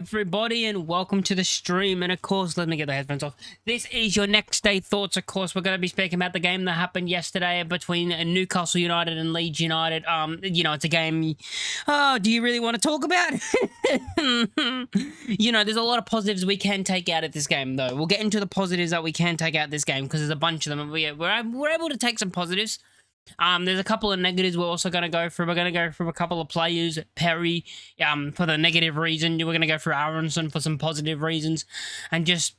Everybody, and welcome to the stream. And of course, let me get the headphones off. This is your next day thoughts. Of course, we're going to be speaking about the game that happened yesterday between Newcastle United and Leeds United. It's a game. Oh, do you really want to talk about? There's a lot of positives we can take out of this game, though. We'll get into the positives that we can take out of this game because there's a bunch of them. We're able to take some positives. There's a couple of negatives we're also going to go through. We're going to go through a couple of players. Perry, for the negative reason. We're going to go through Aronson for some positive reasons. And just,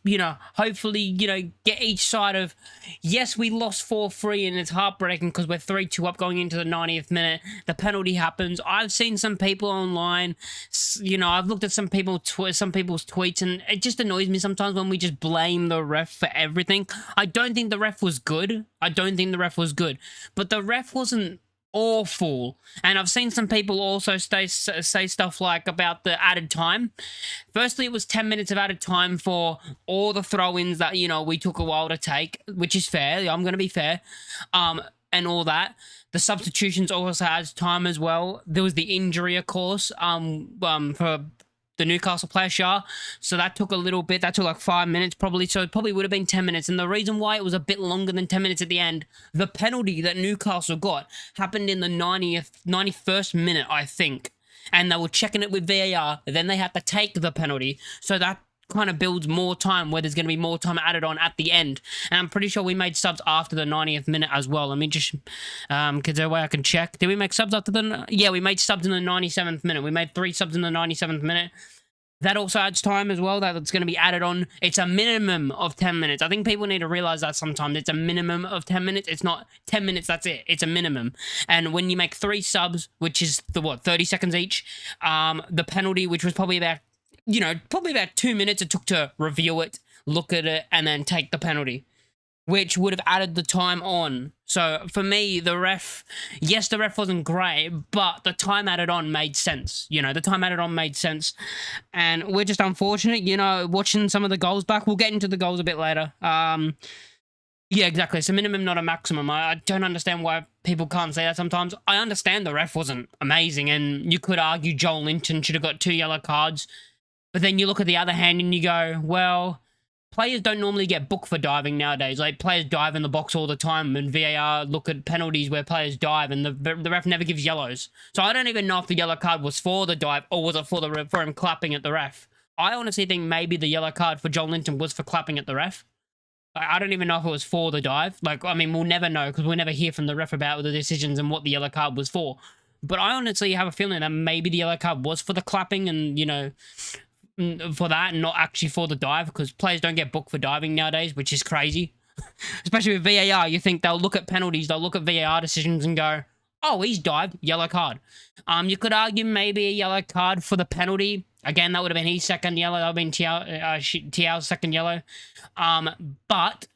hopefully, get each side of, yes, we lost 4-3 and it's heartbreaking because we're 3-2 up going into the 90th minute. The penalty happens. I've seen some people online, I've looked at some people's tweets, and it just annoys me sometimes when we just blame the ref for everything. I don't think the ref was good. But the ref wasn't awful. And I've seen some people also say stuff like about the added time. Firstly, it was 10 minutes of added time for all the throw-ins that, we took a while to take, which is fair. I'm going to be fair. And all that. The substitutions also adds time as well. There was the injury, of course, for the Newcastle player, Shah. So that took a little bit. That took like 5 minutes probably. So it probably would have been 10 minutes. And the reason why it was a bit longer than 10 minutes at the end, the penalty that Newcastle got happened in the 91st minute, I think. And they were checking it with VAR. Then they had to take the penalty. So that kind of builds more time where there's going to be more time added on at the end. And I'm pretty sure we made subs after the 90th minute as well. Let me just, because there a way I can check. Did we make subs after the, yeah, we made subs in the 97th minute. We made 3 subs in the 97th minute. That also adds time as well. That's going to be added on. It's a minimum of 10 minutes. I think people need to realize that sometimes. It's a minimum of 10 minutes. It's not 10 minutes, that's it. It's a minimum. And when you make 3 subs, which is the, 30 seconds each, the penalty, which was probably about 2 minutes it took to review it, look at it, and then take the penalty, which would have added the time on. So for me, the ref wasn't great, but the time added on made sense. And we're just unfortunate, watching some of the goals back. We'll get into the goals a bit later. Yeah, exactly. It's a minimum, not a maximum. I don't understand why people can't say that sometimes. I understand the ref wasn't amazing, and you could argue Joel Linton should have got 2 yellow cards. But then you look at the other hand and you go, well, players don't normally get booked for diving nowadays. Like, players dive in the box all the time, and VAR look at penalties where players dive, and the ref never gives yellows. So I don't even know if the yellow card was for the dive or was it for him clapping at the ref. I honestly think maybe the yellow card for Joel Linton was for clapping at the ref. I don't even know if it was for the dive. We'll never know because we'll never hear from the ref about the decisions and what the yellow card was for. But I honestly have a feeling that maybe the yellow card was for the clapping and, for that and not actually for the dive, because players don't get booked for diving nowadays, which is crazy. Especially with VAR, you think they'll look at penalties, they'll look at VAR decisions and go, oh, he's dived, yellow card. You could argue maybe a yellow card for the penalty. Again, that would have been his second yellow. That would have been Tiao's second yellow. But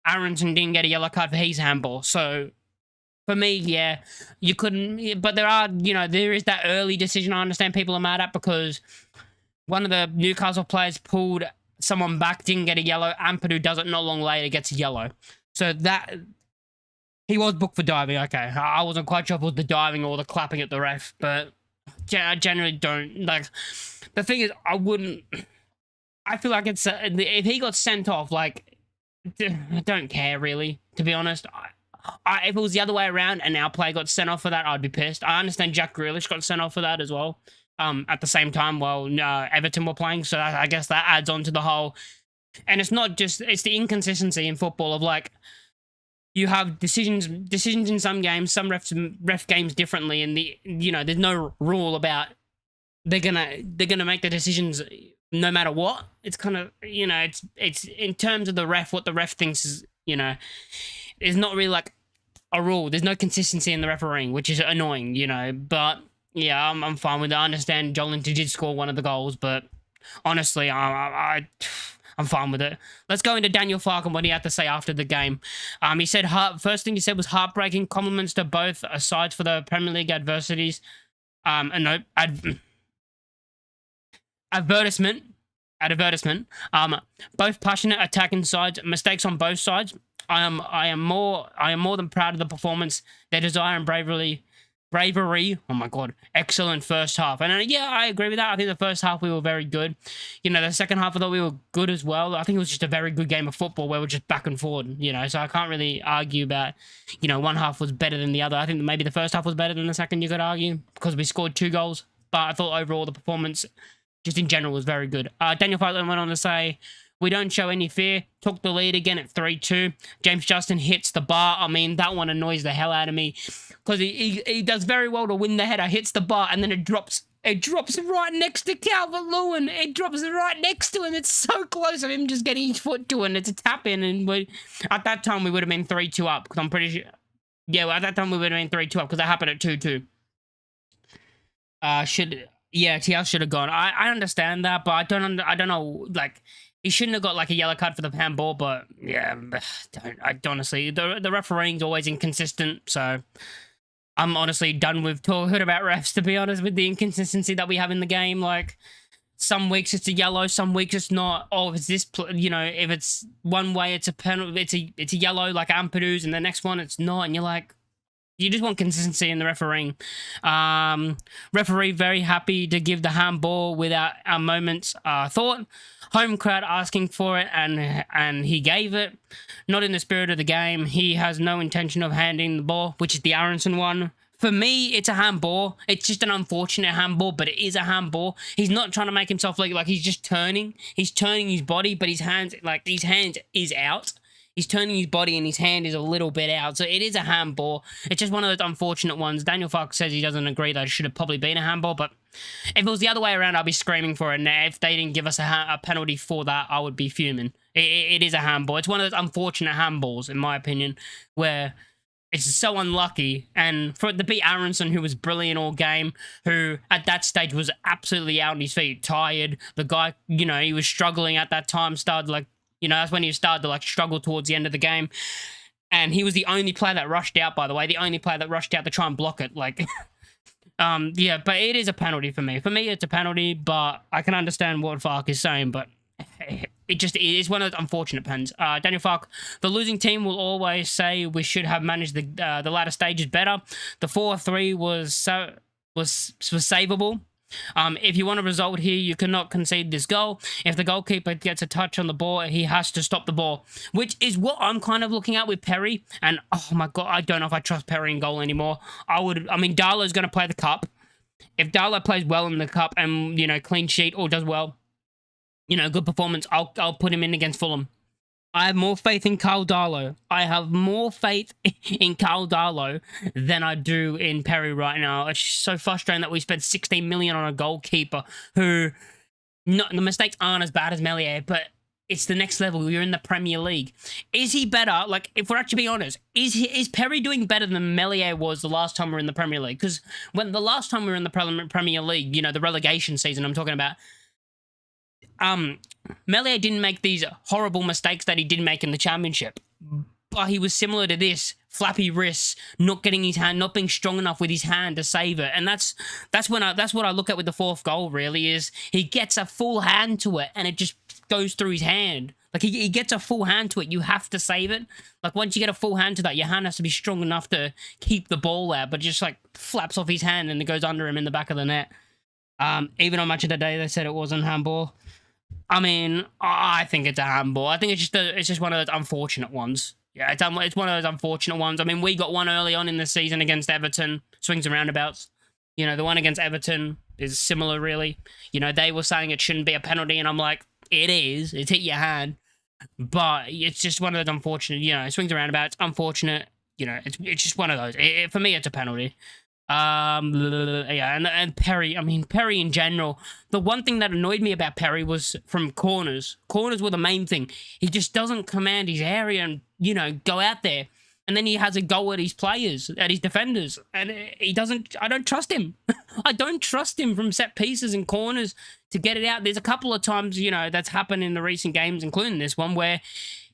Aronson didn't get a yellow card for his handball. So for me, yeah, you couldn't. But there is that early decision I understand people are mad at, because one of the Newcastle players pulled someone back, didn't get a yellow. Ampadu does it not long later, gets a yellow. So that, he was booked for diving. Okay, I wasn't quite sure if it was the diving or the clapping at the ref, but I generally don't. The thing is, I feel like it's, if he got sent off, I don't care really, to be honest. If it was the other way around and our player got sent off for that, I'd be pissed. I understand Jack Grealish got sent off for that as well. At the same time while Everton were playing, so I guess that adds on to the whole. And it's not just, it's the inconsistency in football of you have decisions in some games, some ref games differently, and there's no rule about they're gonna make the decisions no matter what. It's kind of, it's in terms of the ref, what the ref thinks is, there's not really a rule. There's no consistency in the refereeing, which is annoying, but yeah, I'm fine with it. I understand Joel Linton did score one of the goals, but honestly, I'm fine with it. Let's go into Daniel Farke and what he had to say after the game. He said, first thing he said was heartbreaking. Compliments to both sides for the Premier League adversities. Advertisement. Both passionate attacking sides, mistakes on both sides. I am more than proud of the performance. Their desire and bravery bravery. Oh my God, excellent first half. And yeah, I agree with that. I think the first half we were very good. You know, the second half I thought we were good as well. I think it was just a very good game of football where we're just back and forward, you know, so I can't really argue about, you know, one half was better than the other. I think maybe the first half was better than the second, you could argue, because we scored 2 goals. But I thought overall the performance, just in general, was very good. Daniel Fartland went on to say, we don't show any fear. Took the lead again at 3-2. James Justin hits the bar. I mean, that one annoys the hell out of me because he does very well to win the header, hits the bar, and then it drops right next to Calvert-Lewin. It drops right next to him. It's so close of him just getting his foot to it, and it's a tap-in. And at that time, we would have been 3-2 up because I'm pretty sure... Yeah, well, at that time, we would have been 3-2 up because that happened at 2-2. Yeah, TL should have gone. I understand that, but I don't know, like... He shouldn't have got like a yellow card for the handball, but yeah, honestly, the refereeing's always inconsistent, so I'm honestly done with talking about refs, to be honest, with the inconsistency that we have in the game. Like, some weeks it's a yellow, some weeks it's not. Oh, if it's this, you know, if it's one way it's a penalty, it's a yellow like Ampadu's, and the next one it's not, and you're like, you just want consistency in the refereeing. Referee very happy to give the handball without a moment's thought. Home crowd asking for it, and he gave it. Not in the spirit of the game. He has no intention of handing the ball, which is the Aronson one. For me, it's a handball. It's just an unfortunate handball, but it is a handball. He's not trying to make himself look like he's just turning. He's turning his body, but his hands is out. He's turning his body and his hand is a little bit out. So it is a handball. It's just one of those unfortunate ones. Daniel Falk says he doesn't agree that it should have probably been a handball, but if it was the other way around, I'd be screaming for it. And if they didn't give us a penalty for that, I would be fuming. It is a handball. It's one of those unfortunate handballs, in my opinion, where it's so unlucky. And for it to be Aronson, who was brilliant all game, who at that stage was absolutely out on his feet, tired. The guy, you know, he was struggling at that time, started like, you know, that's when he started to like struggle towards the end of the game. And he was the only player that rushed out, by the way, the only player that rushed out to try and block it. Like, yeah, but it is a penalty for me. For me, it's a penalty, but I can understand what Fark is saying, but it is one of those unfortunate pens. Daniel Fark, the losing team will always say we should have managed the latter stages better. The 4-3 was savable. If you want a result here, you cannot concede this goal. If the goalkeeper gets a touch on the ball, he has to stop the ball, which is what I'm kind of looking at with Perry. And oh my God, I don't know if I trust Perry in goal anymore. I mean, Darlow's going to play the cup. If Darlow plays well in the cup and, you know, clean sheet or does well, you know, good performance, I'll put him in against Fulham. I have more faith in Carl Darlow. I have more faith in Carl Darlow than I do in Perry right now. It's so frustrating that we spent 16 million on a goalkeeper who, the mistakes aren't as bad as Meslier, but it's the next level. You're in the Premier League. Is he better? Like, if we're actually being honest, is Perry doing better than Meslier was the last time we were in the Premier League? Because when the last time we were in the Premier League, you know, the relegation season I'm talking about, Meslier didn't make these horrible mistakes that he did make in the Championship, but he was similar to this: flappy wrists, not getting his hand, not being strong enough with his hand to save it. And that's what I look at with the fourth goal. Really, is he gets a full hand to it and it just goes through his hand. Like he gets a full hand to it, you have to save it. Like once you get a full hand to that, your hand has to be strong enough to keep the ball out, but it just like flaps off his hand and it goes under him in the back of the net. Even on Match of the Day, they said it wasn't handball. I mean, I think it's a handball. I think it's just one of those unfortunate ones. Yeah, it's one of those unfortunate ones. I mean, we got one early on in the season against Everton, swings and roundabouts. You know, the one against Everton is similar, really. You know, they were saying it shouldn't be a penalty, and I'm like, it is. It's hit your hand. But it's just one of those unfortunate, you know, swings and roundabouts, unfortunate. You know, it's just one of those. For me, it's a penalty. Yeah, and Perry, I mean, Perry in general, the one thing that annoyed me about Perry was from corners. Corners were the main thing. He just doesn't command his area and, you know, go out there. And then he has a go at his players, at his defenders. And he doesn't, I don't trust him. I don't trust him from set pieces and corners to get it out. There's a couple of times, you know, that's happened in the recent games, including this one, where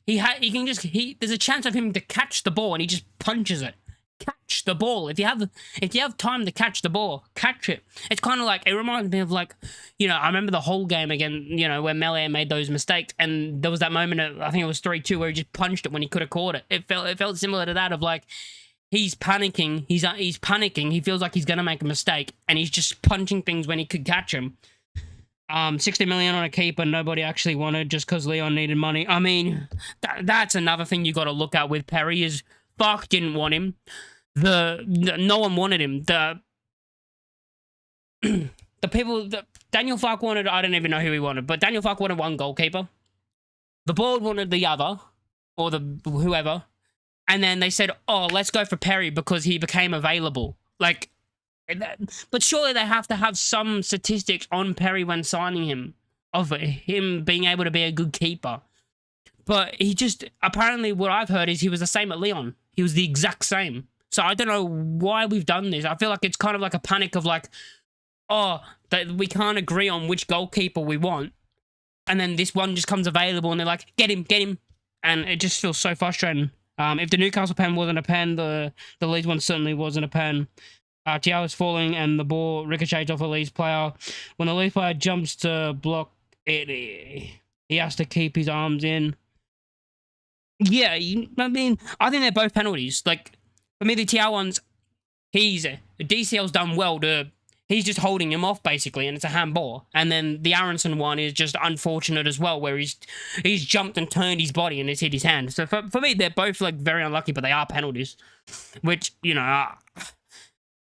there's a chance of him to catch the ball and he just punches it. Catch the ball. If you have time to catch the ball, catch it. It's kind of like, it reminds me of like, you know, I remember the whole game again, you know, where Meslier made those mistakes, and there was that moment of, I think it was 3-2, where he just punched it when he could have caught it. It felt similar to that, of like, he's panicking. He's panicking. He feels like he's gonna make a mistake, and he's just punching things when he could catch him. 60 million on a keeper nobody actually wanted just because Leon needed money. I mean, that's another thing you got to look at with Perry is Farke didn't want him. No one wanted him. The people that Daniel Farke wanted, I don't even know who he wanted, but Daniel Farke wanted one goalkeeper. The board wanted the other, or the whoever, and then they said, "Oh, let's go for Perry because he became available." Like. But surely they have to have some statistics on Perry when signing him, of him being able to be a good keeper. But he just, apparently what I've heard is he was the same at Leon. He was the exact same. So I don't know why we've done this. I feel like it's kind of like a panic of like, oh, that we can't agree on which goalkeeper we want. And then this one just comes available and they're like, get him. And it just feels so frustrating. If the Newcastle pen wasn't a pen, the Leeds one certainly wasn't a pen. Thiago is falling and the ball ricochets off a Leeds player. When the Leeds player jumps to block it, he has to keep his arms in. Yeah, I mean, I think they're both penalties. Like, for me, the Thiago one's, DCL's done well he's just holding him off, basically, and it's a handball. And then the Aronson one is just unfortunate as well, where he's jumped and turned his body and it's hit his hand. So for me, they're both, like, very unlucky, but they are penalties. Which, you know...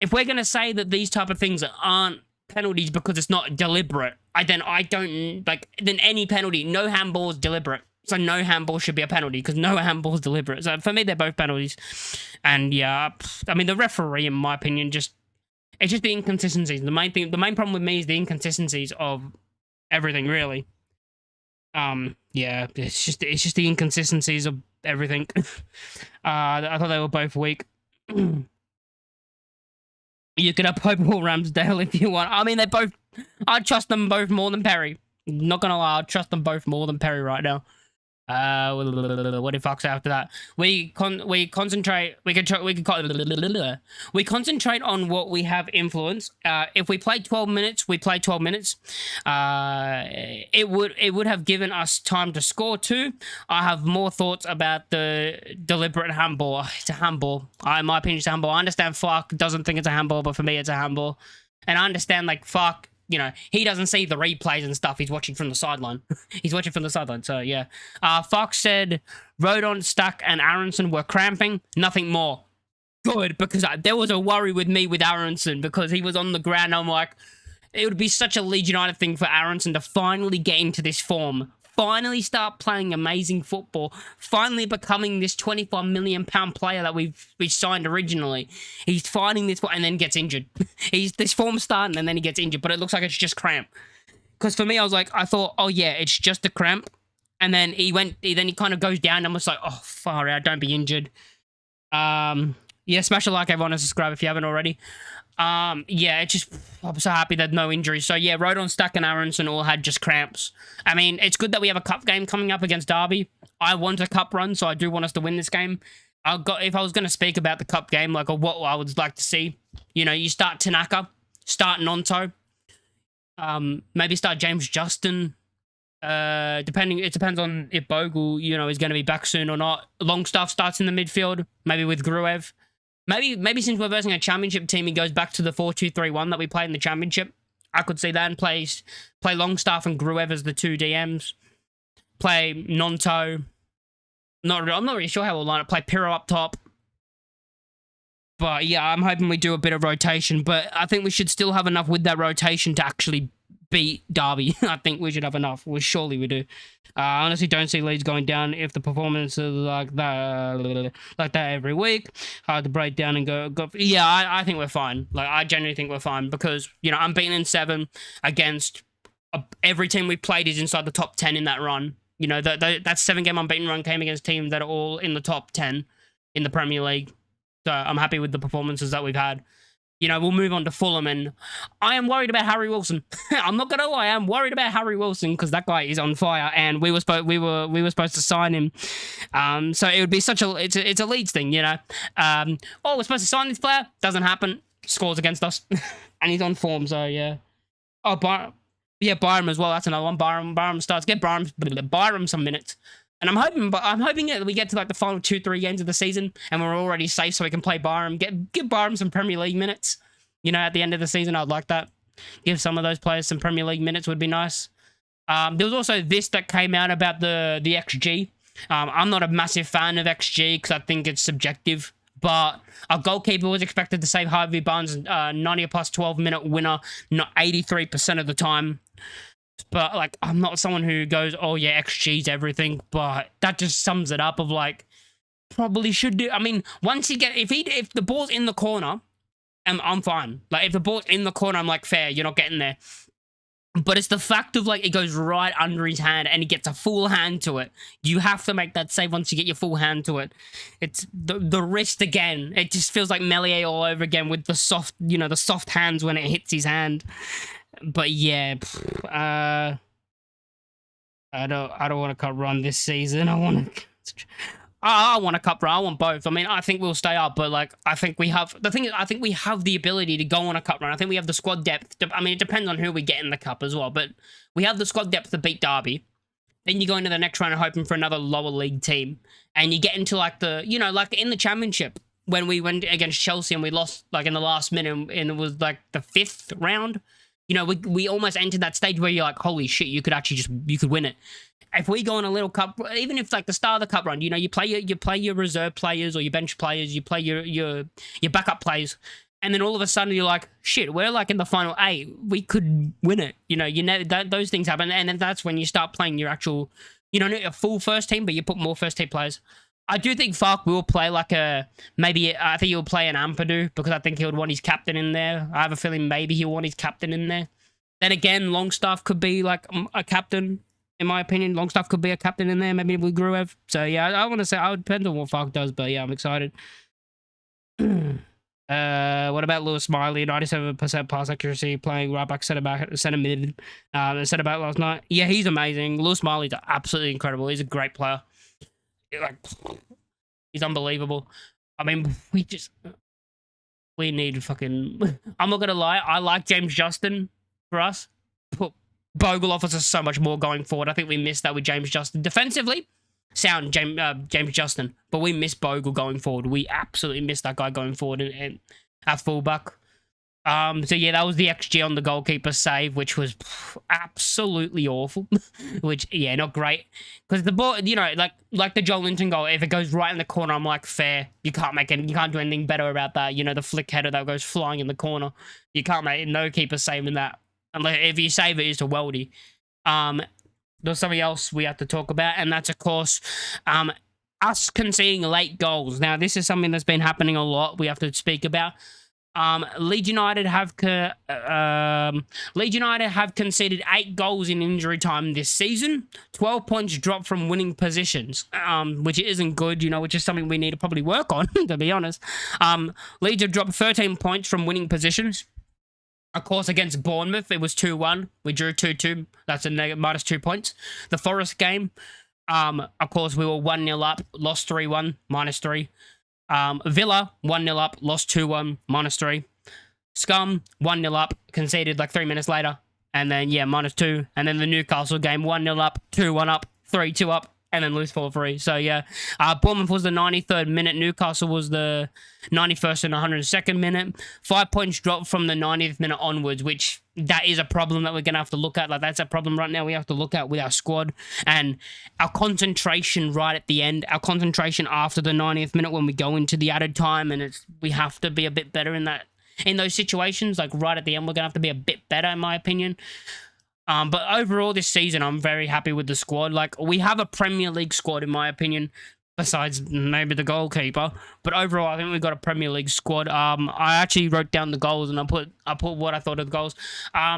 If we're going to say that these type of things aren't penalties because it's not deliberate, then any penalty, no handball is deliberate. So no handball should be a penalty because no handball is deliberate. So for me, they're both penalties. And yeah, I mean, the referee, in my opinion, it's just the inconsistencies. The main problem with me is the inconsistencies of everything, really. Yeah, it's just the inconsistencies of everything. I thought they were both weak. You could have Pope or Ramsdale if you want. I mean, I'd trust them both more than Perry. Not gonna lie, I'd trust them both more than Perry right now. What if fucks after that? We concentrate. We concentrate on what we have influence. If we play 12 minutes, we play 12 minutes. It would have given us time to score too. I have more thoughts about the deliberate handball. It's a handball. In my opinion, it's a handball. I understand Farke doesn't think it's a handball, but for me, it's a handball. And I understand like Farke. You know, he doesn't see the replays and stuff. He's watching from the sideline. He's watching from the sideline, so yeah. Fox said Rodon, Stack, and Aronson were cramping. Nothing more. Good, because there was a worry with me with Aronson because he was on the ground. I'm like, it would be such a Leeds United thing for Aronson to finally get into this form. Finally start playing amazing football. Finally becoming this £25 million player that we signed originally. He's finding this and then gets injured. This form's starting and then he gets injured, but it looks like it's just cramp. Because for me, I thought, oh yeah, it's just a cramp. And then he kind of goes down and I'm just like, oh, far out, don't be injured. Yeah, smash a like, everyone, and subscribe if you haven't already. Yeah, I'm so happy that no injuries. So yeah, Rodon, Stack, and Aronson all had just cramps. I mean, it's good that we have a cup game coming up against Derby. I want a cup run, so I do want us to win this game. If I was going to speak about the cup game, like, or what I would like to see, you know, you start Tanaka, start Nonto, maybe start James Justin. It depends on if Bogle, you know, is going to be back soon or not. Longstaff starts in the midfield, maybe with Gruev. Maybe since we're versing a championship team, he goes back to the 4-2-3-1 that we played in the championship. I could see that and play Longstaff and Gruev as the two DMs. Play Nonto. I'm not really sure how we'll line up. Play Pirro up top. But yeah, I'm hoping we do a bit of rotation. But I think we should still have enough with that rotation to actually beat Derby. I think we should have enough. Surely we do. I honestly don't see Leeds going down if the performance is like that every week. Hard to break down and go. Yeah, I think we're fine. Like, I genuinely think we're fine because, you know, unbeaten in 7 against every team we played is inside the top 10 in that run. You know, that 7-game unbeaten run came against teams that are all in the top 10 in the Premier League. So I'm happy with the performances that we've had. You know, we'll move on to Fulham, and I am worried about Harry Wilson. I'm not gonna lie, I'm worried about Harry Wilson because that guy is on fire, and we were supposed to sign him. So it would be it's a Leeds thing, you know. We're supposed to sign this player, doesn't happen, scores against us, and he's on form. So yeah. Oh, Byram as well. That's another one. Byram starts. Get Byram some minutes. And I'm hoping that we get to like the final 2-3 games of the season and we're already safe so we can play Barham, give Barham some Premier League minutes. You know, at the end of the season, I'd like that. Give some of those players some Premier League minutes would be nice. There was also this that came out about the XG. I'm not a massive fan of XG because I think it's subjective. But our goalkeeper was expected to save Harvey Barnes 90 plus 12-minute winner, not 83% of the time. But like, I'm not someone who goes, oh yeah, XG's everything. But that just sums it up of like, probably should do. I mean, once you get, if the ball's in the corner, I'm fine. Like if the ball's in the corner, I'm like, fair, you're not getting there. But it's the fact of like, it goes right under his hand and he gets a full hand to it. You have to make that save once you get your full hand to it. It's the wrist again. It just feels like Melier all over again with the soft, you know, the soft hands when it hits his hand. But yeah, I don't want a cup run this season. I want a cup run. I want both. I mean, I think we'll stay up, but like, I think we have the ability to go on a cup run. I think we have the squad depth. I mean, it depends on who we get in the cup as well, but we have the squad depth to beat Derby. Then you go into the next round hoping for another lower league team, and you get into like like in the Championship when we went against Chelsea and we lost like in the last minute, and it was like the 5th round. You know, we almost entered that stage where you're like, holy shit, you could actually you could win it. If we go on a little cup, even if like the start of the cup run, you know, you play your reserve players or your bench players, you play your backup players, and then all of a sudden you're like, shit, we're like in the final 8, we could win it. You know, those things happen, and then that's when you start playing your actual, you know, not a full first team, but you put more first team players. I do think Fark will play like I think he'll play an Ampadu because I think he would want his captain in there. I have a feeling maybe he'll want his captain in there. Then again, Longstaff could be like a captain, in my opinion. Longstaff could be a captain in there, maybe with Gruev. So yeah, I want to say, I would depend on what Fark does, but yeah, I'm excited. What about Lewis Smiley? 97% pass accuracy, playing right back, centre mid, centre back last night. Yeah, he's amazing. Lewis Smiley's absolutely incredible. He's a great player. Like, he's unbelievable. I mean, we need fucking. I'm not gonna lie. I like James Justin for us. But Bogle offers us so much more going forward. I think we missed that with James Justin. Defensively, sound James Justin, but we miss Bogle going forward. We absolutely miss that guy going forward and at fullback. So yeah, that was the XG on the goalkeeper save, which was absolutely awful. Which, yeah, not great. Because the ball, you know, like the Joel Linton goal, if it goes right in the corner, I'm like, fair. You can't do anything better about that. You know, the flick header that goes flying in the corner. You can't make no keeper saving that. Unless if you save it, it's a weldy. There's something else we have to talk about, and that's, of course, us conceding late goals. Now, this is something that's been happening a lot. We have to speak about. Leeds United have conceded 8 goals in injury time this season. 12 points dropped from winning positions, which isn't good, you know, which is something we need to probably work on, to be honest. Leeds have dropped 13 points from winning positions. Of course, against Bournemouth, it was 2-1. We drew 2-2. That's a minus 2 points. The Forest game, of course, we were 1-0 up, lost 3-1, minus 3. Villa, 1-0 up, lost 2-1, minus 3. Scum, 1-0 up, conceded like 3 minutes later, and then, yeah, minus 2. And then the Newcastle game, 1-0 up, 2-1 up, 3-2 up, and then lose 4-3. So, yeah, Bournemouth was the 93rd minute. Newcastle was the 91st and 102nd minute. 5 points dropped from the 90th minute onwards, which that is a problem that we're going to have to look at. Like, that's a problem right now we have to look at with our squad. And our concentration right at the end, our concentration after the 90th minute when we go into the added time, and we have to be a bit better in those situations. Like, right at the end, we're going to have to be a bit better, in my opinion. But overall, this season, I'm very happy with the squad. Like, we have a Premier League squad, in my opinion, besides maybe the goalkeeper. But overall, I think we've got a Premier League squad. I actually wrote down the goals, and I put what I thought of the goals.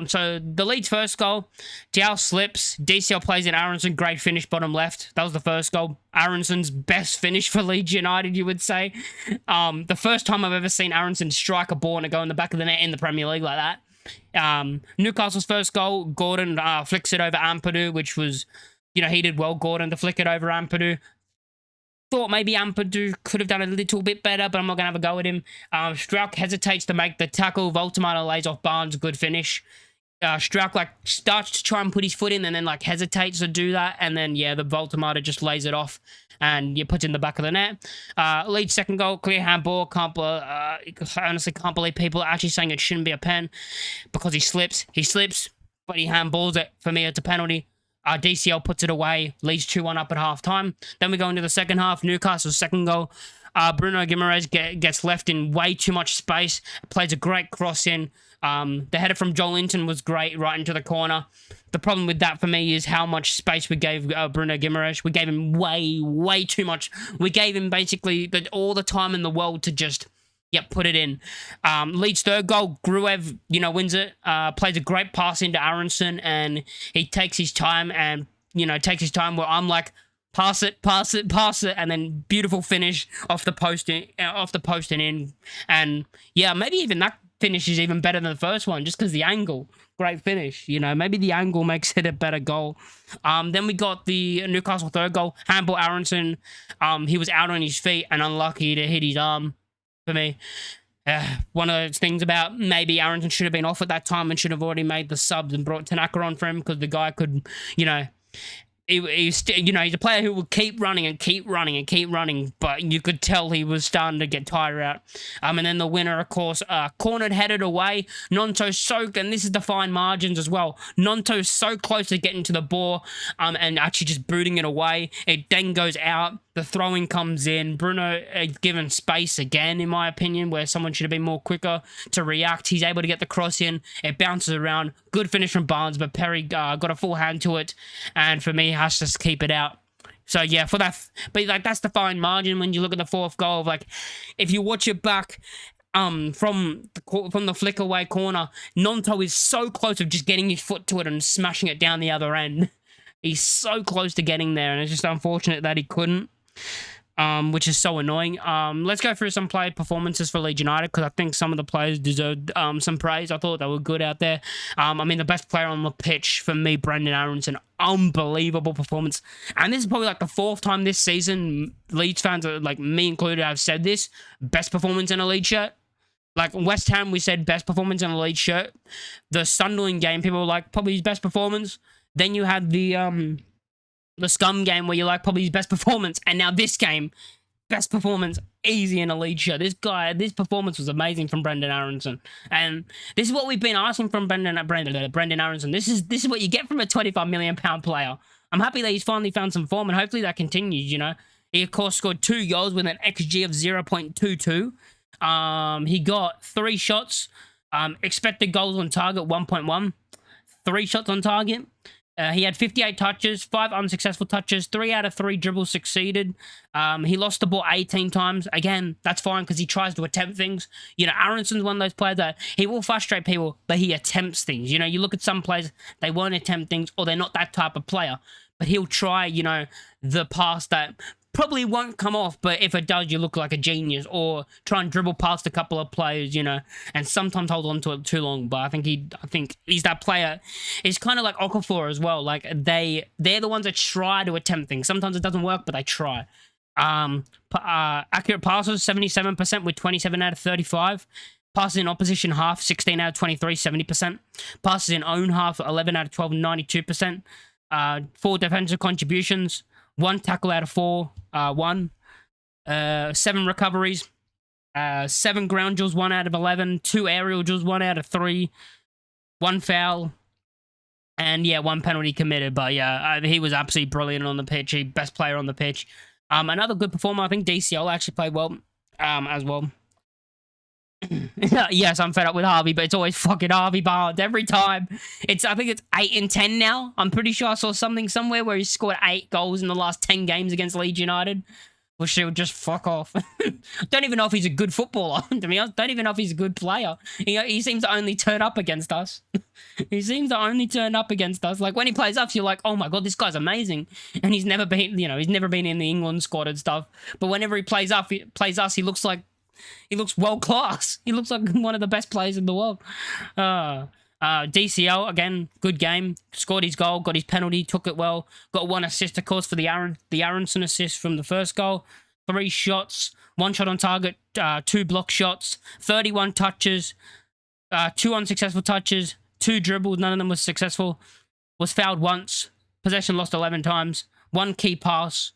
So the Leeds first goal, Diao slips, DCL plays in Aronson, great finish, bottom left. That was the first goal. Aronson's best finish for Leeds United, you would say. The first time I've ever seen Aronson strike a ball and go in the back of the net in the Premier League like that. Newcastle's first goal, Gordon flicks it over Ampadu, which was, you know, he did well, Gordon, to flick it over Ampadu. Thought maybe Ampadu could have done a little bit better, but I'm not going to have a go at him. Strauch hesitates to make the tackle. Voltemata lays off Barnes, good finish. Struck like starts to try and put his foot in and then like hesitates to do that, and then the Voltemata just lays it off and you put it in the back of the net. Leeds second goal, clear handball. I honestly can't believe people are actually saying it shouldn't be a pen because he slips, but he handballs it. For me, it's a penalty. DCL puts it away. Leeds 2-1 up at half time. Then we go into the second half. Newcastle's second goal. Bruno Guimaraes gets left in way too much space. Plays a great cross in. The header from Joelinton was great right into the corner. The problem with that for me is how much space we gave Bruno Guimaraes. We gave him way too much. We gave him basically all the time in the world to just put it in. Leeds third goal, Gruev, wins it. Plays a great pass into Aronson, and he takes his time and, where I'm like, pass it, and then beautiful finish off the post and in. And maybe even that finish is even better than the first one, just because the angle. Great finish, maybe the angle makes it a better goal. Then we got the Newcastle third goal, handball Aronson. He was out on his feet and unlucky to hit his arm. For me, one of those things about maybe Aronson should have been off at that time and should have already made the subs and brought Tanaka on for him, because the guy could, he's a player who will keep running, but you could tell he was starting to get tired out. And then the winner, of course, cornered, headed away. Nonto and this is the fine margins as well. Nonto so close to getting to the ball, and actually just booting it away. It then goes out. The throwing comes in. Bruno given space again, in my opinion, where someone should have been more quicker to react. He's able to get the cross in. It bounces around. Good finish from Barnes, but Perry got a full hand to it. And for me, has to keep it out. So for that, but that's the fine margin when you look at the fourth goal. If you watch it back, from the flick away corner, Nonto is so close of just getting his foot to it and smashing it down the other end. He's so close to getting there, and it's just unfortunate that he couldn't. Which is so annoying. Let's go through some player performances for Leeds United, because I think some of the players deserved some praise. I thought they were good out there. The best player on the pitch for me, Brendan Aronson. Unbelievable performance. And this is probably the fourth time this season Leeds fans, me included, have said this. Best performance in a Leeds shirt. West Ham, we said best performance in a Leeds shirt. The Sunderland game, people were probably his best performance. Then you had the Scum game where you're probably his best performance. And now this game, best performance, easy in a Leeds shirt. This performance was amazing from Brendan Aronson. And this is what we've been asking from Brendan Aronson. This is what you get from a £25 million player. I'm happy that he's finally found some form, and hopefully that continues, He, of course, scored 2 goals with an XG of 0.22. He got 3 shots. Expected goals on target, 1.1. 3 shots on target. He had 58 touches, 5 unsuccessful touches, 3 out of 3 dribbles succeeded. He lost the ball 18 times. Again, that's fine because he tries to attempt things. Aronson's one of those players that he will frustrate people, but he attempts things. You look at some players, they won't attempt things, or they're not that type of player. But he'll try, the pass that probably won't come off, but if it does, you look like a genius, or try and dribble past a couple of players, and sometimes hold on to it too long. But I think he's that player. He's kind of like Okafor as well. They're the ones that try to attempt things. Sometimes it doesn't work, but they try. Accurate passes, 77% with 27 out of 35. Passes in opposition half, 16 out of 23, 70%. Passes in own half, 11 out of 12, 92%. 4 defensive contributions, 1 tackle out of 4, 1. 7 recoveries, 7 ground drills, 1 out of 11. 2 aerial drills, 1 out of 3. 1 foul. And 1 penalty committed. But he was absolutely brilliant on the pitch. He best player on the pitch. Another good performer, I think DCL actually played well as well. Yes, I'm fed up with Harvey, but it's always fucking Harvey Barnes every time. I think it's 8 in 10 now. I'm pretty sure I saw something somewhere where he scored 8 goals in the last 10 games against Leeds United. Well, she'll just fuck off. Don't even know if he's a good footballer, to be honest. Don't even know if he's a good player. He seems to only turn up against us. He seems to only turn up against us. When he plays us, you're like, oh my god, this guy's amazing. And he's never been, he's never been in the England squad and stuff. But whenever he plays us, he looks world class. He looks like one of the best players in the world. DCL, again, good game. Scored his goal, got his penalty, took it well. Got 1 assist, of course, for the Aronson assist from the first goal. 3 shots, 1 shot on target, 2 block shots, 31 touches, 2 unsuccessful touches, 2 dribbles, none of them was successful. Was fouled once. Possession lost 11 times. 1 key pass.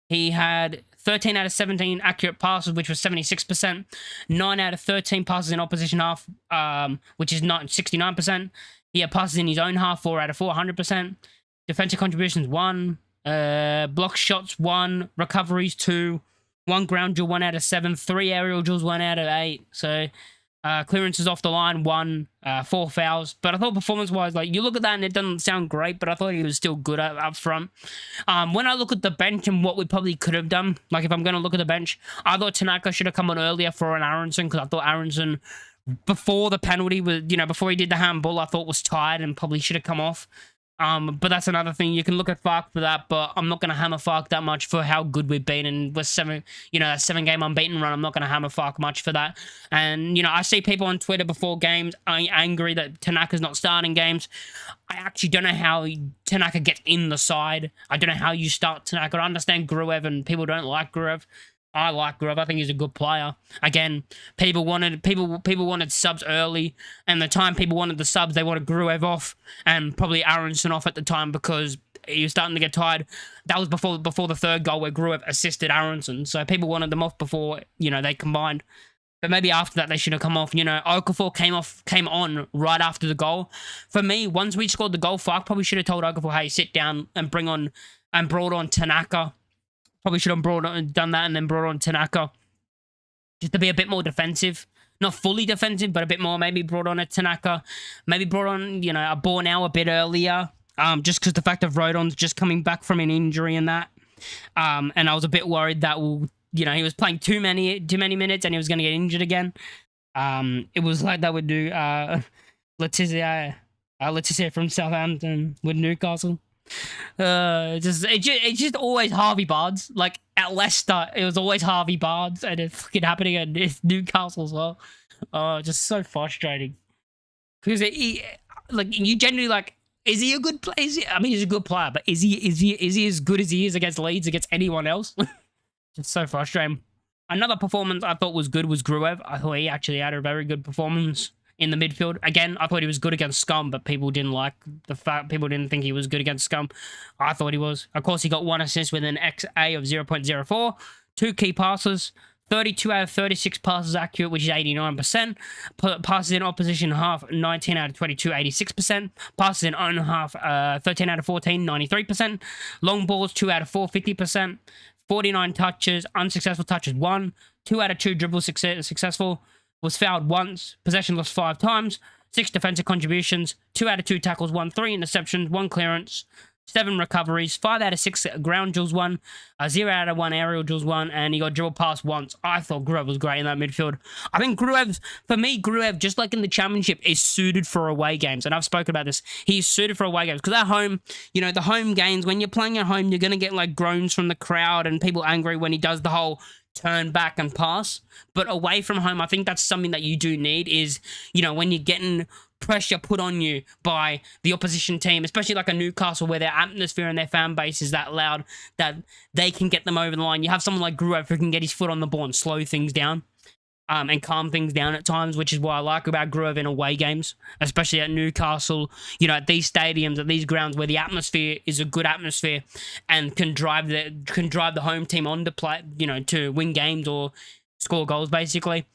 He had 13 out of 17 accurate passes, which was 76%. 9 out of 13 passes in opposition half, which is not 69%. He had passes in his own half, 4 out of 4, 100%. Defensive contributions, 1. Block shots, 1. Recoveries, 2. 1 ground duel, 1 out of 7. 3 aerial duels, 1 out of 8. So clearances off the line, 1. 4 fouls. But I thought performance-wise, like, you look at that and it doesn't sound great, but I thought he was still good up front. When I look at the bench and what we probably could have done, like if I'm going to look at the bench, I thought Tanaka should have come on earlier for an Aronson, because I thought Aronson, before the penalty, was, before he did the handball, I thought was tired and probably should have come off. But that's another thing. You can look at Fark for that, but I'm not going to hammer Fark that much for how good we've been. And with 7-game unbeaten run, I'm not going to hammer Fark much for that. And, I see people on Twitter before games angry that Tanaka's not starting games. I actually don't know how Tanaka gets in the side. I don't know how you start Tanaka. I understand Gruev, and people don't like Gruev. I like Gruev. I think he's a good player. Again, people wanted subs early, and the time people wanted the subs, they wanted Gruev off and probably Aronson off at the time because he was starting to get tired. That was before the third goal where Gruev assisted Aronson, so people wanted them off before they combined. But maybe after that they should have come off. Okafor came on right after the goal. For me, once we scored the goal, Fark probably should have told Okafor, hey, sit down and brought on Tanaka. Probably should have done that and then brought on Tanaka just to be a bit more defensive. Not fully defensive, but a bit more. Maybe brought on a Tanaka. Maybe brought on, a Bornau a bit earlier. Just because the fact of Rodon's just coming back from an injury and that. And I was a bit worried that, he was playing too many minutes and he was going to get injured again. It was like that would do Letizia from Southampton with Newcastle. It's just always Harvey Barnes. Like at Leicester, it was always Harvey Barnes, and it's fucking happening at Newcastle as well. Just so frustrating. Because you generally is he a good player? He's a good player, but is he as good as he is against Leeds, against anyone else? Just so frustrating. Another performance I thought was good was Gruev. I thought he actually had a very good performance in the midfield. Again, I thought he was good against Scum, but people didn't think he was good against Scum. I thought he was. Of course, he got 1 assist with an XA of 0.04, 2 key passes, 32 out of 36 passes accurate, which is 89%. Passes in opposition half, 19 out of 22, 86%. Passes in own half, 13 out of 14, 93%. Long balls, 2 out of 4, 50%. 49 touches, unsuccessful touches 1. 2 out of 2 dribbles successful. Was fouled once, possession lost 5 times, 6 defensive contributions, 2 out of 2 tackles, 1, 3 interceptions, 1 clearance, 7 recoveries, 5 out of 6 ground duels 1, 0 out of 1 aerial duels 1, and he got dribbled past once. I thought Gruev was great in that midfield. I think Gruev, just like in the Championship, is suited for away games, and I've spoken about this. He's suited for away games, because at home, the home games, when you're playing at home, you're going to get groans from the crowd and people angry when he does the whole turn back and pass. But away from home, I think that's something that you do need is, when you're getting pressure put on you by the opposition team, especially like a Newcastle where their atmosphere and their fan base is that loud that they can get them over the line. You have someone like Gruev who can get his foot on the ball and slow things down. And calm things down at times, which is what I like about Gruev in away games, especially at Newcastle, at these stadiums, at these grounds where the atmosphere is a good atmosphere and can drive the home team on to play, to win games or score goals, basically.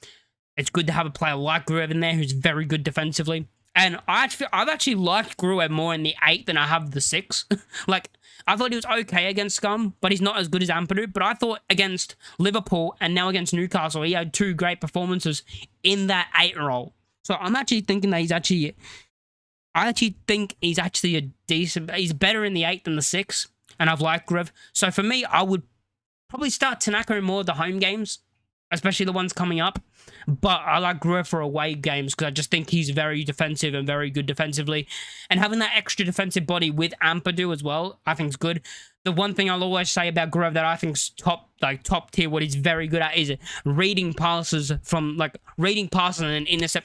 It's good to have a player like Gruev in there who's very good defensively. And I've actually liked Gruev more in the 8 than I have the 6. I thought he was okay against Scum, but he's not as good as Ampadu. But I thought against Liverpool and now against Newcastle, he had 2 great performances in that 8 role. So I'm actually thinking that he's better in the 8 than the 6. And I've liked Gruev. So for me, I would probably start Tanaka in more of the home games, especially the ones coming up. But I like Gruev for away games because I just think he's very defensive and very good defensively. And having that extra defensive body with Ampadu as well, I think is good. The one thing I'll always say about Gruev that I think's top tier, what he's very good at is reading passes and then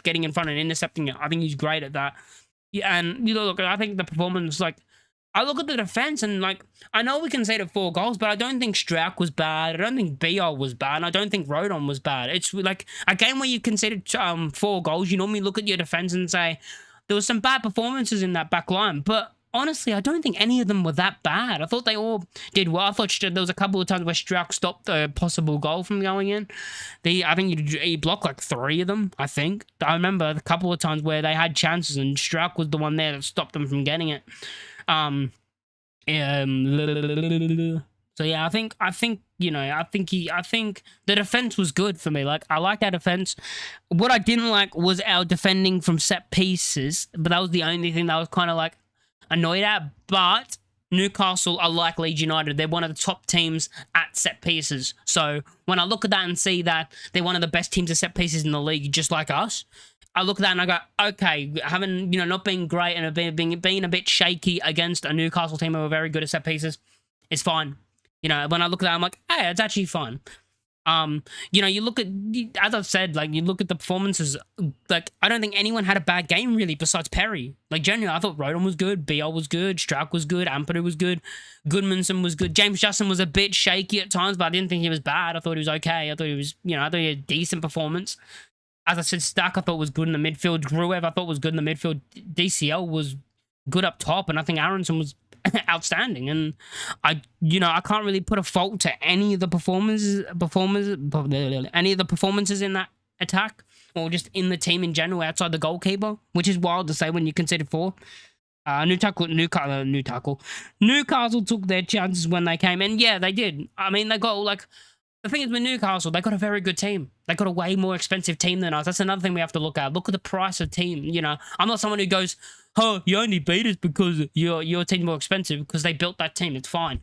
getting in front and intercepting it. I think he's great at that. Yeah, and look, I think the performance, I look at the defense and I know we conceded 4 goals, but I don't think Strauch was bad. I don't think Biol was bad. And I don't think Rodon was bad. It's a game where you conceded 4 goals. You normally look at your defense and say, there was some bad performances in that back line, but honestly, I don't think any of them were that bad. I thought they all did well. I thought there was a couple of times where Strauch stopped a possible goal from going in. I think he blocked like 3 of them, I think. I remember a couple of times where they had chances and Strauch was the one there that stopped them from getting it. So yeah, I think the defense was good for me. Like, I like our defense. What I didn't like was our defending from set pieces, but that was the only thing that I was kind of like annoyed at. But Newcastle are like Leeds United. They're one of the top teams at set pieces. So when I look at that and see that they're one of the best teams at set pieces in the league, just like us, I look at that and I go, okay, having, not being great and being a bit shaky against a Newcastle team who are very good at set pieces is fine. When I look at that, I'm like, hey, it's actually fun. You look at, as I've said, like, you look at the performances, like, I don't think anyone had a bad game, really, besides Perry. Like, generally, I thought Rodon was good, BL was good, Strauch was good, Ampadu was good, Goodmanson was good, James Justin was a bit shaky at times, but I didn't think he was bad. I thought he was okay. I thought he was, I thought he had a decent performance. As I said, Stack I thought was good in the midfield. Gruev I thought was good in the midfield. DCL was good up top, and I think Aronson was outstanding. And I can't really put a fault to any of the performances in that attack, or just in the team in general outside the goalkeeper, which is wild to say when you consider 4. Newcastle took their chances when they came, and yeah, they did. I mean, they got like. The thing is with Newcastle, they got a very good team. They got a way more expensive team than us. That's another thing we have to look at. Look at the price of team. I'm not someone who goes, oh, you only beat us because your team's more expensive, because they built that team. It's fine.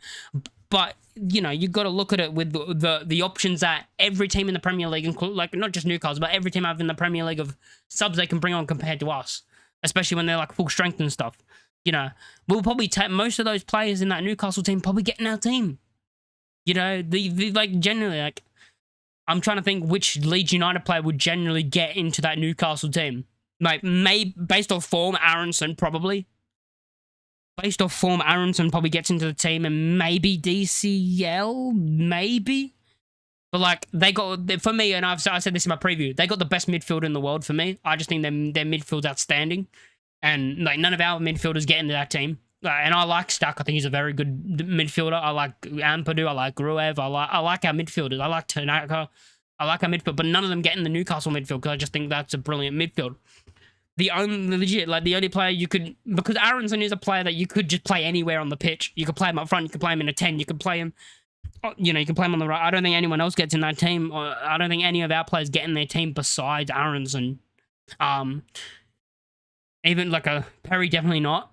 But, you've got to look at it with the options that every team in the Premier League, like not just Newcastle, but every team in the Premier League of subs they can bring on compared to us, especially when they're like full strength and stuff. We'll probably take most of those players in that Newcastle team probably get in our team. Like, generally, like, I'm trying to think which Leeds United player would generally get into that Newcastle team. Like, based off form, Aronson probably. Based off form, Aronson probably gets into the team, and maybe DCL, maybe. But, like, they got, for me, and I said this in my preview, they got the best midfield in the world for me. I just think their midfield's outstanding. And, like, none of our midfielders get into that team. And I like Stack. I think he's a very good midfielder. I like Ampadu. I like Gruev. I like our midfielders. I like Tanaka. I like our midfield, but none of them get in the Newcastle midfield, because I just think that's a brilliant midfield. The only player you could, because Aronson is a player that you could just play anywhere on the pitch. You could play him up front. You could play him in a 10. You could play him, you can play him on the right. I don't think anyone else gets in that team. I don't think any of our players get in their team besides Aronson. Even like a Perry, definitely not.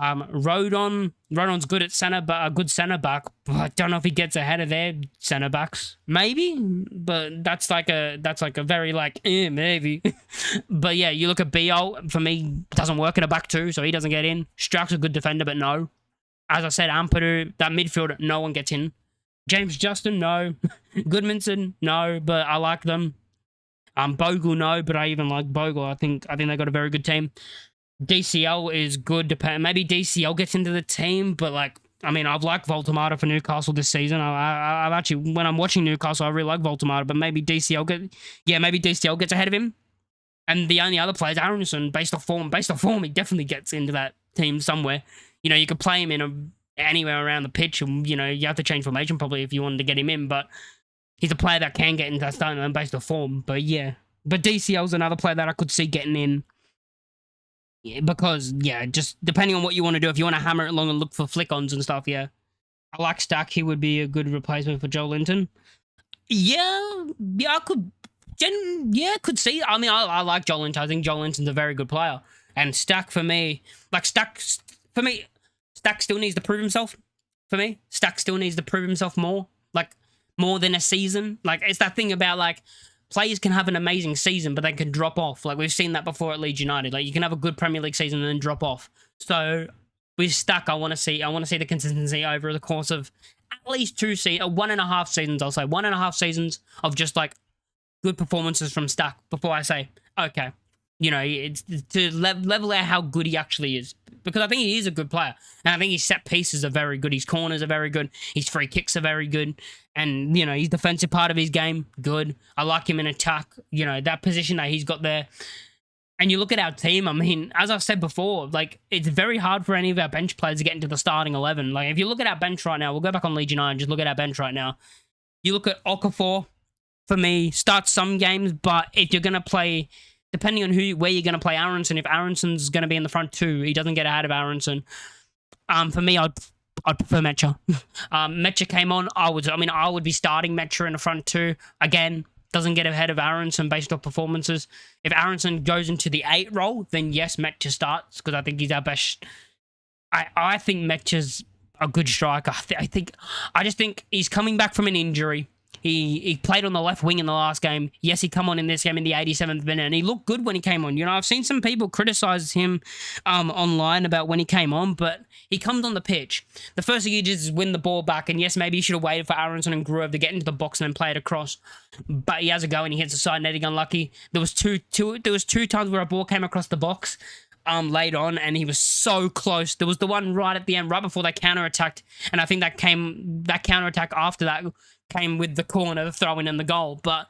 Rodon's good at centre, but a good centre back. But I don't know if he gets ahead of their centre backs. Maybe, but that's like a very like maybe. But yeah, you look at BO, for me, doesn't work in a back 2, so he doesn't get in. Strauch's a good defender, but no. As I said, Ampadu, that midfield, no one gets in. James Justin, no. Goodmanson, no, but I like them. Bogle, no, but I even like Bogle. I think they got a very good team. DCL is good. Maybe DCL gets into the team, but like, I mean, I've liked Voltemata for Newcastle this season. I've actually, when I'm watching Newcastle, I really like Voltemata, but maybe DCL gets ahead of him. And the only other player is Aronson, based off form. He definitely gets into that team somewhere. You could play him anywhere around the pitch, and you have to change formation probably if you wanted to get him in, but he's a player that can get into that starting based off form. But yeah, but DCL's another player that I could see getting in. Yeah, because, yeah, just depending on what you want to do. If you want to hammer it along and look for flick-ons and stuff, yeah. I like Stack. He would be a good replacement for Joel Linton. Yeah, I could see. I mean, I like Joel Linton. I think Joel Linton's a very good player. And Stack, for me, Stack still needs to prove himself, for me. Stack still needs to prove himself more. Like, more than a season. Like, it's that thing about, like, players can have an amazing season, but they can drop off. Like, we've seen that before at Leeds United. Like, you can have a good Premier League season and then drop off. So, with Stack, I want to see the consistency over the course of at least 1.5 seasons, I'll say. 1.5 seasons of just, like, good performances from Stack before I say, okay, it's to level out how good he actually is. Because I think he is a good player. And I think his set pieces are very good. His corners are very good. His free kicks are very good. And, his defensive part of his game, good. I like him in attack. That position that he's got there. And you look at our team, I mean, as I've said before, like, it's very hard for any of our bench players to get into the starting 11. Like, if you look at our bench right now, we'll go back on Leeds United, just look at our bench right now. You look at Okafor, for me, starts some games, but if you're going to play, depending on where you're going to play Aronson, if Aronson's going to be in the front two, he doesn't get ahead of Aronson. For me, I'd prefer Mecha. Mecha came on, I would be starting Mecha in the front two. Again, doesn't get ahead of Aronson based off performances. If Aronson goes into the 8 role, then yes, Mecha starts, because I think he's our best. I think Mecha's a good striker. I just think he's coming back from an injury. He played on the left wing in the last game. Yes, he come on in this game in the 87th minute, and he looked good when he came on. You know, I've seen some people criticize him online about when he came on, but he comes on the pitch. The first thing he does is win the ball back, and yes, maybe he should have waited for Aronson and Grove to get into the box and then play it across. But he has a go and he hits the side netting unlucky. There was two times where a ball came across the box late on, and he was so close. There was the one right at the end, right before they counter-attacked, and I think that counter-attack after that came with the corner, the throw-in and the goal, but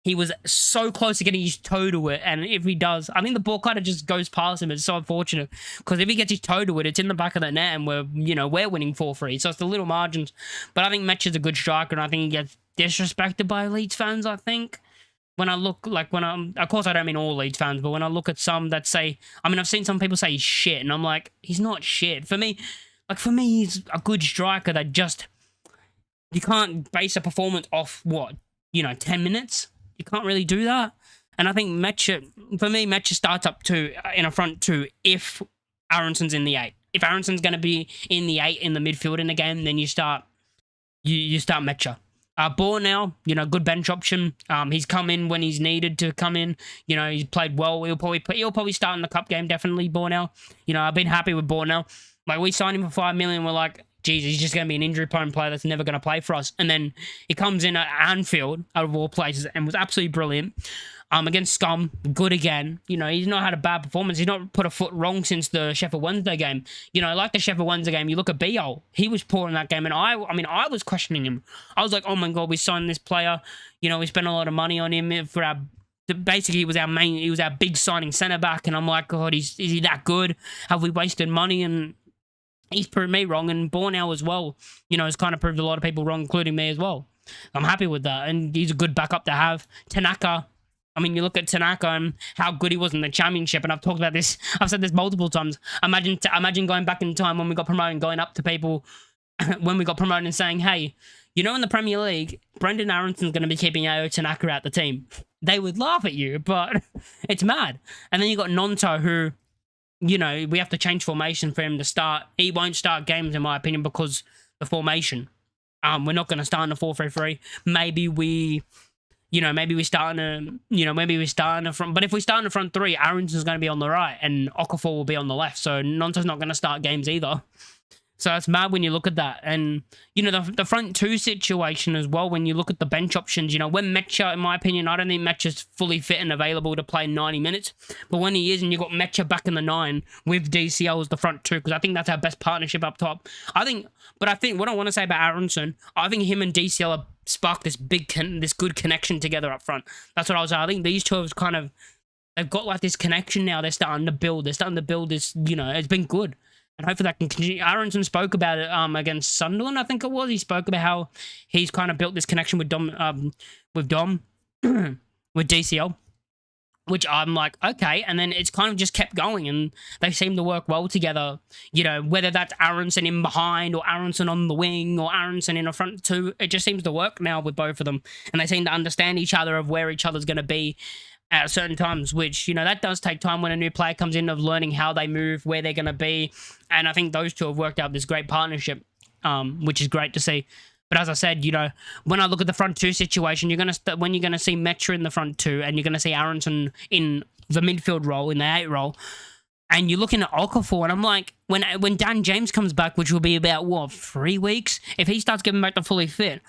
he was so close to getting his toe to it, and if he does, I think the ball kind of just goes past him. It's so unfortunate, because if he gets his toe to it, it's in the back of the net, and we're winning 4-3, so it's the little margins. But I think Mecha's a good striker, and I think he gets disrespected by Leeds fans, I think. Of course I don't mean all Leeds fans, but when I look at some that say, I've seen some people say he's shit, and I'm like, he's not shit. For me, he's a good striker that just, you can't base a performance off, 10 minutes? You can't really do that. And I think Mecha starts up in a front two if Aronson's in the 8. If Aronson's going to be in the 8 in the midfield in the game, then you start Mecha. Bornell, good bench option. He's come in when he's needed to come in. He's played well. He'll probably start in the cup game, definitely, Bornell. I've been happy with Bornell. Like, we signed him for 5 million. We're like, geez, he's just going to be an injury-prone player that's never going to play for us. And then he comes in at Anfield, out of all places, and was absolutely brilliant. Against Scum, good again. He's not had a bad performance. He's not put a foot wrong since the Sheffield Wednesday game. Like the Sheffield Wednesday game, you look at Biol, he was poor in that game, and I was questioning him. I was like, oh my God, we signed this player. We spent a lot of money on him for our. Basically, he was our big signing centre back, and I'm like, God, is he that good? Have we wasted money? And he's proved me wrong, and Bornell as well, has kind of proved a lot of people wrong, including me as well. I'm happy with that, and he's a good backup to have. Tanaka, you look at Tanaka and how good he was in the championship, and I've talked about this, I've said this multiple times. Imagine going back in time when we got promoted and going up to people when we got promoted and saying, hey, in the Premier League, Brendan Aronson's going to be keeping Ayo Tanaka out the team. They would laugh at you, but it's mad. And then you got Nonto, who, we have to change formation for him to start. He won't start games, in my opinion, because the formation. We're not going to start in a 4-3-3. Maybe we start in a front. But if we start in the front three, Aronson's going to be on the right, and Okafor will be on the left. So Nonto's not going to start games either. So that's mad when you look at that. And, the front two situation as well, when you look at the bench options, when Mecha, in my opinion, I don't think Mecha's fully fit and available to play 90 minutes. But when he is, and you've got Mecha back in the 9 with DCL as the front two, because I think that's our best partnership up top. I think what I want to say about Aronson, I think him and DCL have sparked this good connection together up front. That's what I was saying. I think these two have they've got like this connection now. They're starting to build this, it's been good. And hopefully that can continue. Aronson spoke about it against Sunderland, I think it was. He spoke about how he's kind of built this connection with Dom, with DCL, which I'm like, okay. And then it's kind of just kept going, and they seem to work well together. Whether that's Aronson in behind, or Aronson on the wing, or Aronson in the front two, it just seems to work now with both of them. And they seem to understand each other, of where each other's going to be at certain times, which, that does take time when a new player comes in, of learning how they move, where they're going to be. And I think those two have worked out this great partnership, which is great to see. But as I said, when I look at the front two situation, you're going to see Mecha in the front two, and you're going to see Aronson in the midfield role, in the 8 role. And you're looking at Okafor, and I'm like, when Dan James comes back, which will be about, 3 weeks? If he starts getting back to fully fit,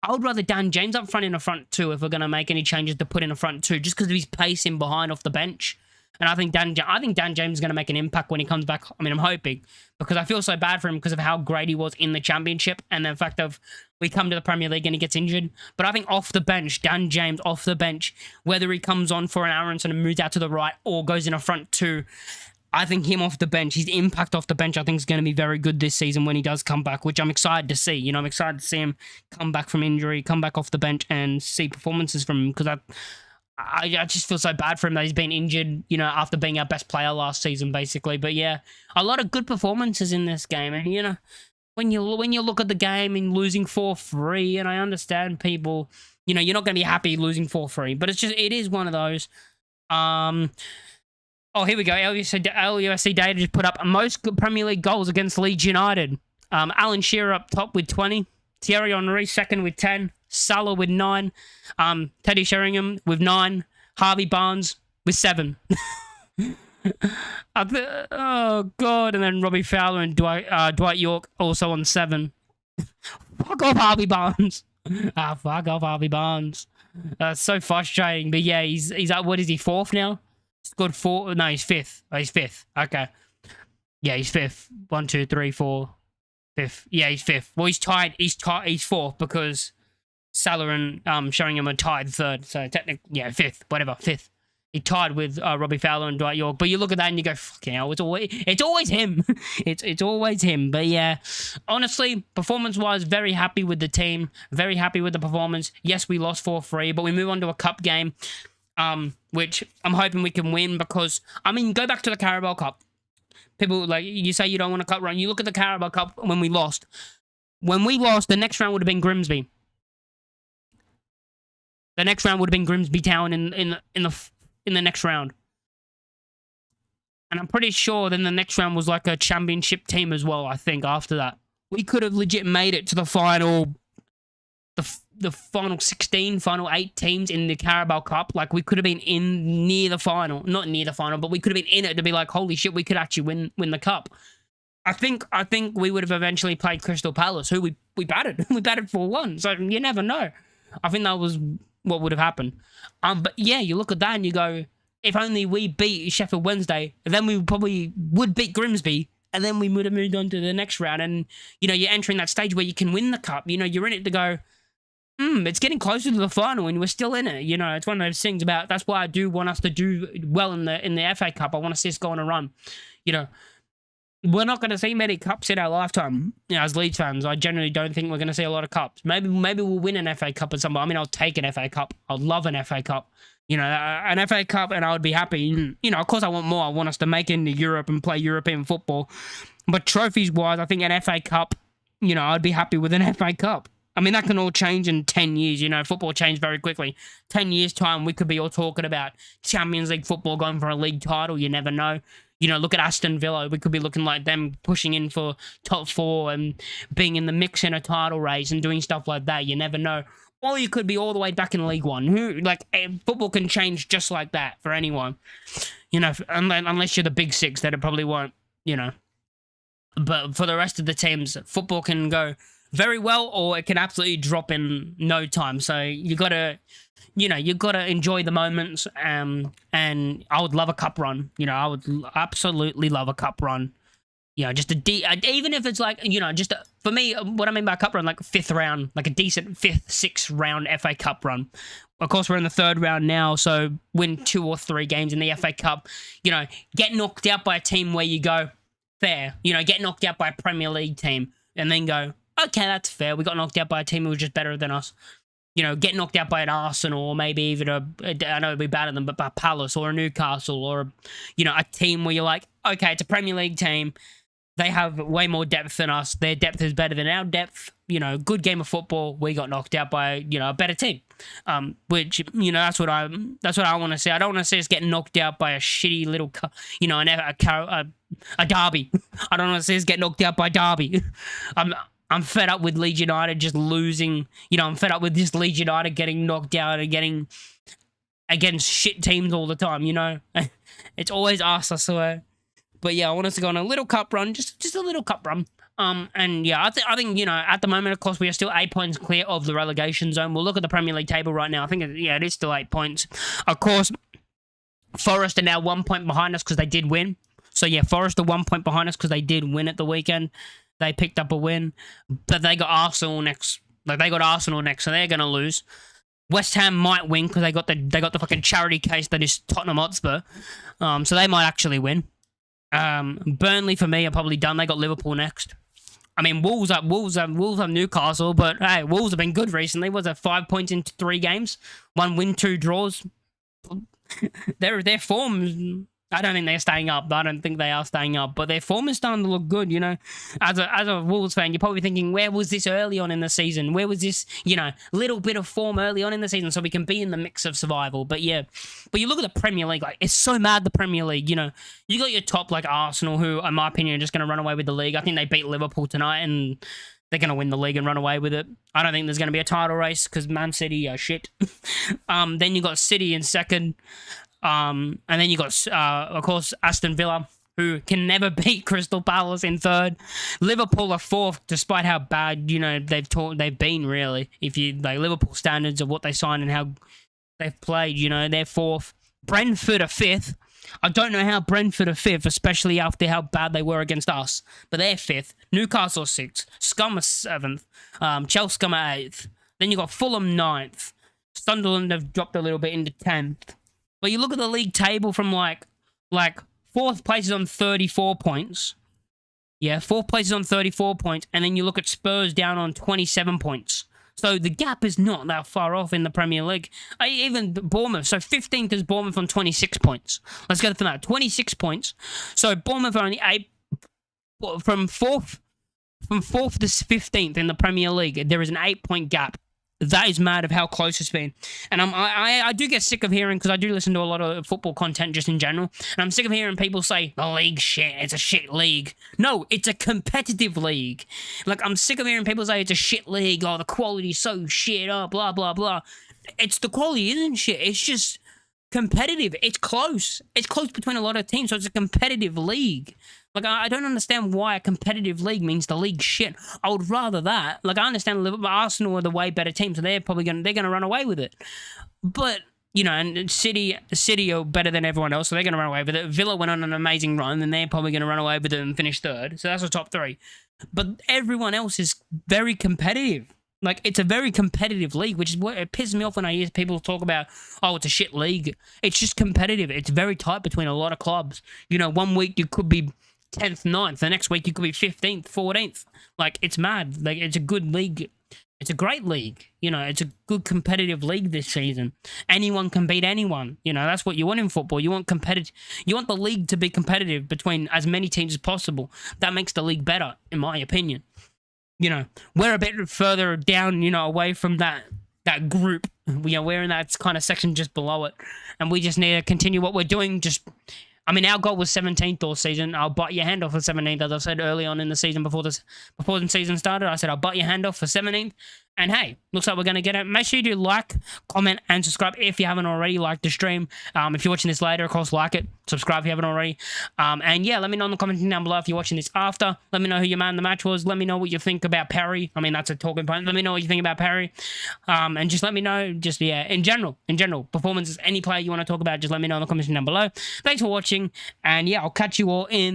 I would rather Dan James up front in the front two if we're going to make any changes to put in the front two, just because of his pace in behind off the bench. And I think Dan James is going to make an impact when he comes back. I mean, I'm hoping, because I feel so bad for him because of how great he was in the Championship and the fact of we come to the Premier League and he gets injured. But I think off the bench, Dan James off the bench, whether he comes on for an Aronson and moves out to the right or goes in a front two, I think him off the bench, his impact off the bench, I think is going to be very good this season when he does come back, which I'm excited to see. I'm excited to see him come back from injury, come back off the bench and see performances from him, because I just feel so bad for him that he's been injured, after being our best player last season, basically. But yeah, a lot of good performances in this game. And, when you look at the game and losing 4-3, and I understand people, you're not going to be happy losing 4-3, but it is one of those. Oh, here we go. LUFC data just put up most Premier League goals against Leeds United. Alan Shearer up top with 20. Thierry Henry second with 10. Salah with 9. Teddy Sheringham with 9. Harvey Barnes with 7. Oh, God. And then Robbie Fowler and Dwight York also on 7. Fuck off, Harvey Barnes. Fuck off, Harvey Barnes. So frustrating. But yeah, he's at, what is he, 4th now? Scored 4. No, he's 5th. Oh, he's 5th. Okay. Yeah, he's 5th. 1, 2, 3, 4. 5th. Yeah, he's 5th. Well, he's tied. He's 4th because Salah and Sheringham are tied 3rd. So technically, yeah, 5th. Whatever, 5th. He tied with Robbie Fowler and Dwight York. But you look at that and you go, fucking hell, it's always him. it's always him. But yeah, honestly, performance-wise, very happy with the team. Very happy with the performance. Yes, we lost 4-3, but we move on to a cup game. Which I'm hoping we can win because, go back to the Carabao Cup. People, you say you don't want a cup run. You look at the Carabao Cup when we lost. When we lost, the next round would have been Grimsby. The next round would have been Grimsby Town in the next round. And I'm pretty sure then the next round was like a championship team as well, I think, after that. We could have legit made it to the final... The final 16, final 8 teams in the Carabao Cup. Like, we could have been near the final. Not near the final, but we could have been in it to be like, holy shit, we could actually win the cup. I think we would have eventually played Crystal Palace, who we battered. We battered 4-1, so you never know. I think that was what would have happened. But yeah, you look at that and you go, if only we beat Sheffield Wednesday, then we probably would beat Grimsby, and then we would have moved on to the next round. And, you're entering that stage where you can win the cup. You're in it to go, it's getting closer to the final and we're still in it. It's one of those things about, that's why I do want us to do well in the FA Cup. I want to see us go on a run. We're not going to see many cups in our lifetime. As Leeds fans, I generally don't think we're going to see a lot of cups. Maybe we'll win an FA Cup at some point. I'll take an FA Cup. I'd love an FA Cup. An FA Cup, and I would be happy. Of course I want more. I want us to make it into Europe and play European football. But trophies-wise, I think an FA Cup, I'd be happy with an FA Cup. That can all change in 10 years. Football changed very quickly. 10 years' time, we could be all talking about Champions League football going for a league title. You never know. Look at Aston Villa. We could be looking like them pushing in for top 4 and being in the mix in a title race and doing stuff like that. You never know. Or you could be all the way back in League One. Football can change just like that for anyone. Unless you're the big 6, that it probably won't, But for the rest of the teams, football can go very well, or it can absolutely drop in no time. So you gotta enjoy the moments. And I would love a cup run. I would absolutely love a cup run. Just even if it's for me, what I mean by a cup run, like 5th round, like a decent 5th, 6th round FA Cup run. Of course, we're in the 3rd round now, so win 2 or 3 games in the FA Cup. Get knocked out by a team where you go, fair. Get knocked out by a Premier League team and then go, okay, that's fair. We got knocked out by a team who was just better than us. Get knocked out by an Arsenal, or maybe even I know we battered them, but by Palace or a Newcastle, or a team where you're like, okay, it's a Premier League team. They have way more depth than us. Their depth is better than our depth. Good game of football. We got knocked out by a better team. Which that's what I want to see. I don't want to see us get knocked out by a shitty little a Derby. I don't want to see us get knocked out by Derby. I'm fed up with Leeds United just losing. I'm fed up with this Leeds United getting knocked out and getting against shit teams all the time. It's always us, I swear. But yeah, I want us to go on a little cup run, just a little cup run. And yeah, I think at the moment, of course, we are still 8 points clear of the relegation zone. We'll look at the Premier League table right now. I think it is still 8 points. Of course, Forest are now 1 point behind us because they did win. So yeah, Forest are 1 point behind us because they did win at the weekend. They picked up a win, but they got Arsenal next. So they're gonna lose. West Ham might win because they got the fucking charity case that is Tottenham Hotspur. So they might actually win. Burnley for me are probably done. They got Liverpool next. I mean, Wolves have Newcastle, but hey, Wolves have been good recently. Was it 5 points in 3 games? 1 win, 2 draws. Their form, I don't think they're staying up. I don't think they are staying up, but their form is starting to look good, you know. As a Wolves fan, you're probably thinking, where was this early on in the season? Where was this, you know, little bit of form early on in the season so we can be in the mix of survival? But yeah, but you look at the Premier League, like, it's so mad, the Premier League, you know. You got your top, like, Arsenal, who, in my opinion, are just going to run away with the league. I think they beat Liverpool tonight, and they're going to win the league and run away with it. I don't think there's going to be a title race because Man City are shit. Then you got City in second. And then you got, of course, Aston Villa, who can never beat Crystal Palace in third. Liverpool are fourth, despite how bad, you know, they've been, really. If you, like, Liverpool standards of what they signed and how they've played, you know, they're fourth. Brentford are fifth. I don't know how Brentford are fifth, especially after how bad they were against us. But they're fifth. Newcastle sixth. Scum are seventh. Chelsea are eighth. Then you got Fulham ninth. Sunderland have dropped a little bit into 10th. But you look at the league table from, like fourth place is on 34 points. Yeah, fourth place is on 34 points. And then you look at Spurs down on 27 points. So the gap is not that far off in the Premier League. Even Bournemouth. So 15th is Bournemouth on 26 points. Let's go for that. 26 points. So Bournemouth are only 8... From 4th to 15th in the Premier League, there is an 8-point gap. That is mad of how close it's been. And I do get sick of hearing, because I do listen to a lot of football content just in general, and I'm sick of hearing people say, the league's shit, it's a shit league. No, it's a competitive league. Like, I'm sick of hearing people say it's a shit league, oh, the quality's so shit, oh, blah, blah, blah. It's the quality isn't shit, it's just competitive. It's close. It's close between a lot of teams, so it's a competitive league. Like, I don't understand why a competitive league means the league's shit. I would rather that. Like, I understand Liverpool, Arsenal are the way better team, so they're probably gonna run away with it. But, you know, and City are better than everyone else, so they're gonna run away with it. Villa went on an amazing run, and they're probably gonna run away with it and finish third. So that's the top 3. But everyone else is very competitive. Like, it's a very competitive league, which is what it pisses me off when I hear people talk about, oh, it's a shit league. It's just competitive. It's very tight between a lot of clubs. You know, one week you could be 10th, 9th. The next week you could be 15th, 14th. Like, it's mad. Like, it's a good league. It's a great league. You know, it's a good competitive league this season. Anyone can beat anyone. You know, that's what you want in football. You want the league to be competitive between as many teams as possible. That makes the league better, in my opinion. You know, we're a bit further down, you know, away from that group. We're in that kind of section just below it. And we just need to continue what we're doing. I mean, our goal was 17th all season. I'll bite your hand off for 17th, as I said early on in the season before the season started. I said I'll bite your hand off for 17th. And hey, looks like we're going to get it. Make sure you do like, comment, and subscribe if you haven't already liked the stream. If you're watching this later, of course, like it. Subscribe if you haven't already. And yeah, let me know in the comments down below if you're watching this after. Let me know who your man of the match was. Let me know what you think about Perry. I mean, that's a talking point. Let me know what you think about Perry. And just let me know, in general, performances, any player you want to talk about, just let me know in the comments down below. Thanks for watching. And yeah, I'll catch you all in